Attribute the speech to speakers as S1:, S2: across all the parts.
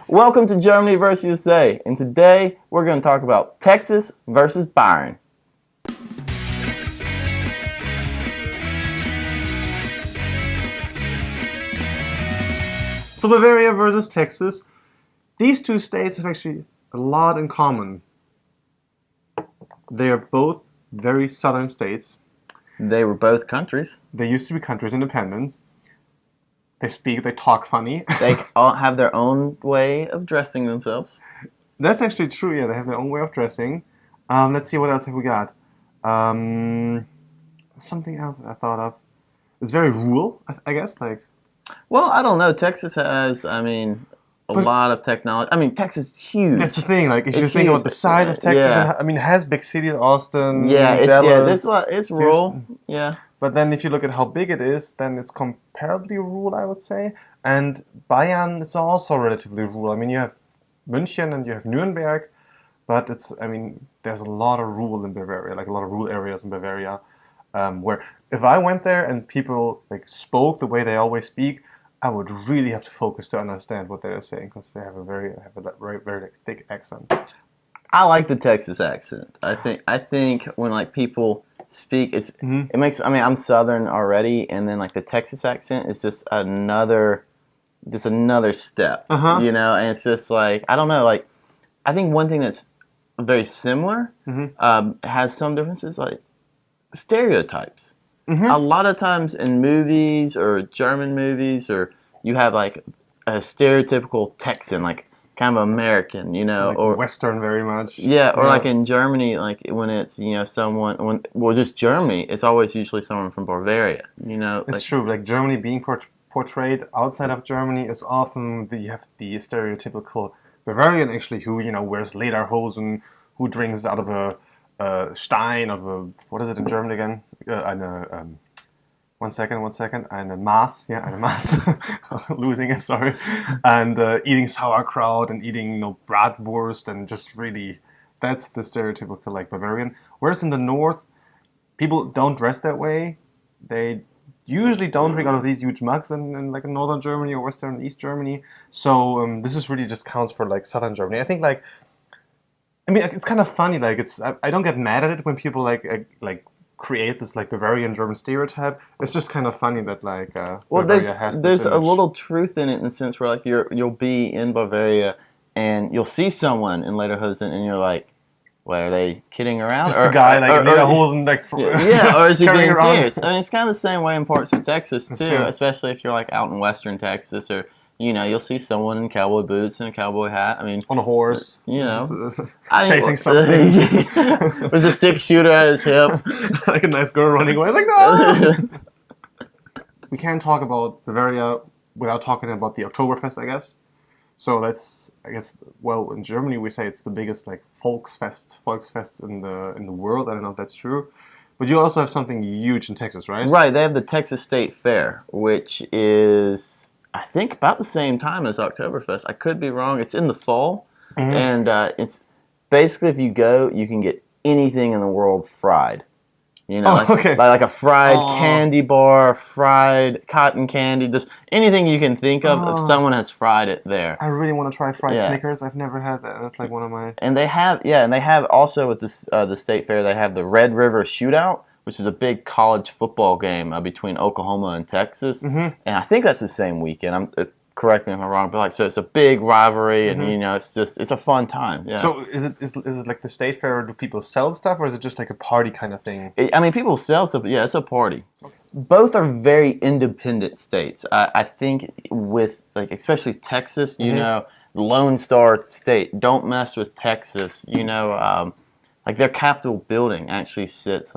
S1: Welcome to Germany versus USA, and today we're going to talk about Texas versus Bayern.
S2: So Bavaria versus Texas, these two states have actually a lot in common. They are both very southern states.
S1: They were both countries.
S2: They used to be countries independent. They talk funny.
S1: They all have their own way of dressing themselves.
S2: That's actually true, yeah, they have their own way of dressing. Let's see, what else have we got? Something else that I thought of. It's very rural, I guess,
S1: Well, I don't know. Texas has, a lot of technology. Texas is huge.
S2: That's the thing. If you
S1: It's
S2: think
S1: huge.
S2: about the size of Texas,
S1: Yeah.
S2: it has big cities, Austin,
S1: Dallas.
S2: Dallas.
S1: It's rural. Yeah.
S2: But then if you look at how big it is, then it's comparably rural, I would say. And Bayern is also relatively rural. You have München and you have Nuremberg, but there's a lot of rural in Bavaria, a lot of rural areas in Bavaria, where if I went there and people spoke the way they always speak, I would really have to focus to understand what they're saying because they have a very thick accent.
S1: I like the Texas accent. I think when people speak, it makes. I'm Southern already, and then the Texas accent is just another step. You know, and it's just I don't know. I think one thing that's very similar has some differences, stereotypes. A lot of times in movies or German movies, or you have a stereotypical Texan, kind of American, or
S2: Western very much.
S1: Yeah, or in Germany, when it's just Germany, it's always usually someone from Bavaria.
S2: It's true. Germany being portrayed outside of Germany is often you have the stereotypical Bavarian actually who wears lederhosen, who drinks out of a Stein of a, what is it in German again? One second. Eine Maß. Yeah, eine Maß. Losing it, sorry. And eating sauerkraut and eating bratwurst and just really, that's the stereotypical Bavarian. Whereas in the north, people don't dress that way. They usually don't drink out of these huge mugs in northern Germany or western and east Germany. So this is really just counts for southern Germany. I think it's kind of funny. I don't get mad at it when people create this Bavarian German stereotype. It's just kind of funny that Bavaria has
S1: there's
S2: this
S1: a
S2: image.
S1: little truth in it in the sense where you'll be in Bavaria and you'll see someone in lederhosen and you're like, well, are they kidding around?
S2: Just the guy in lederhosen
S1: or is he being
S2: around.
S1: serious? It's kind of the same way in parts of Texas too,
S2: true.
S1: especially if you're out in western Texas, or you'll see someone in cowboy boots and a cowboy hat.
S2: On a horse, chasing something
S1: with a 6-shooter at his hip,
S2: a nice girl running away. No! We can't talk about Bavaria without talking about the Oktoberfest, I guess. So in Germany we say it's the biggest Volksfest in the world. I don't know if that's true. But you also have something huge in Texas, right?
S1: Right, they have the Texas State Fair, which is, I think, about the same time as Oktoberfest. I could be wrong. It's in the fall, and it's basically, if you go, you can get anything in the world fried. Like a fried candy bar, fried cotton candy, just anything you can think of. If someone has fried it there.
S2: I really want to try fried Snickers. I've never had that. That's one of my.
S1: And they have also with this the state fair, they have the Red River Shootout, which is a big college football game between Oklahoma and Texas. And I think that's the same weekend. Correct me if I'm wrong, but so it's a big rivalry, and it's a fun time. Yeah.
S2: So is it the state fair? Do people sell stuff, or is it just a party kind of thing?
S1: People sell stuff. Yeah, it's a party. Okay. Both are very independent states. I think with especially Texas, Lone Star State. Don't mess with Texas. Their Capitol building actually sits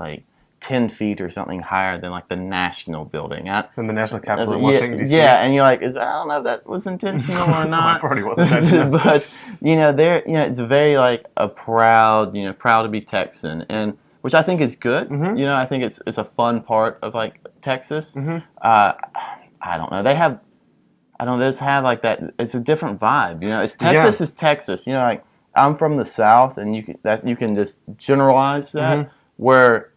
S1: 10 feet or something higher than the national building.
S2: Than the national capital in Washington, D.C.?
S1: Yeah, and you're I don't know if that was intentional or not.
S2: It probably wasn't intentional.
S1: But, it's very a proud to be Texan, and which I think is good. I think it's a fun part of Texas. I don't know. They have that. It's a different vibe. It's Texas is Texas. I'm from the South, and you can just generalize that where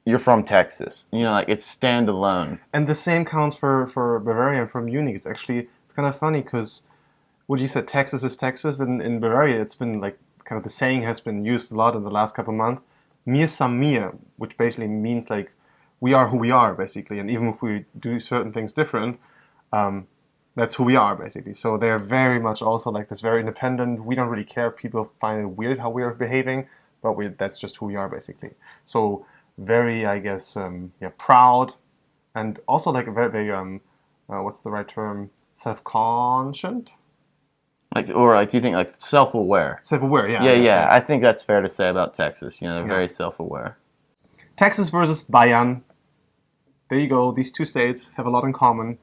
S1: you're from Texas. It's standalone.
S2: And the same counts for Bavaria. I'm from Munich. It's kind of funny because what you said, Texas is Texas. In Bavaria, it's been like kind of the saying has been used a lot in the last couple of months. Mir sam mir, which basically means like we are who we are, basically. And even if we do certain things different, that's who we are, basically. So they're very much also like this, very independent. We don't really care if people find it weird how we are behaving, but that's just who we are, basically. So very, I guess, proud, and also like very, very, what's the right term? Self-conscious?
S1: Like, or like, do you think like self-aware?
S2: Self-aware, yeah.
S1: Yeah. I think that's fair to say about Texas. You know, they're very self-aware.
S2: Texas versus Bayern. There you go. These two states have a lot in common,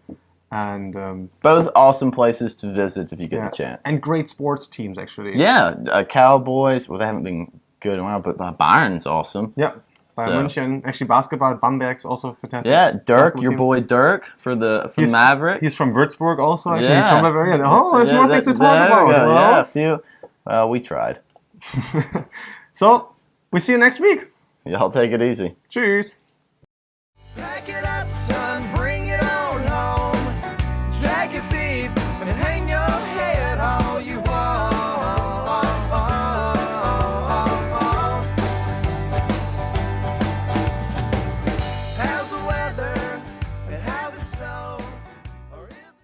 S2: and
S1: both awesome places to visit if you get the chance.
S2: And great sports teams, actually.
S1: Yeah, Cowboys. Well, they haven't been good in a while, but Bayern's awesome.
S2: Yeah. Bayern München. Actually, basketball at Bamberg's also fantastic.
S1: Yeah, Dirk, your boy Dirk for the Maverick.
S2: He's from Würzburg also. Actually, he's from Bavaria. Oh, there's more things to talk about.
S1: Yeah, a few. Well, we tried.
S2: So we see you next week.
S1: Y'all take it easy.
S2: Cheers.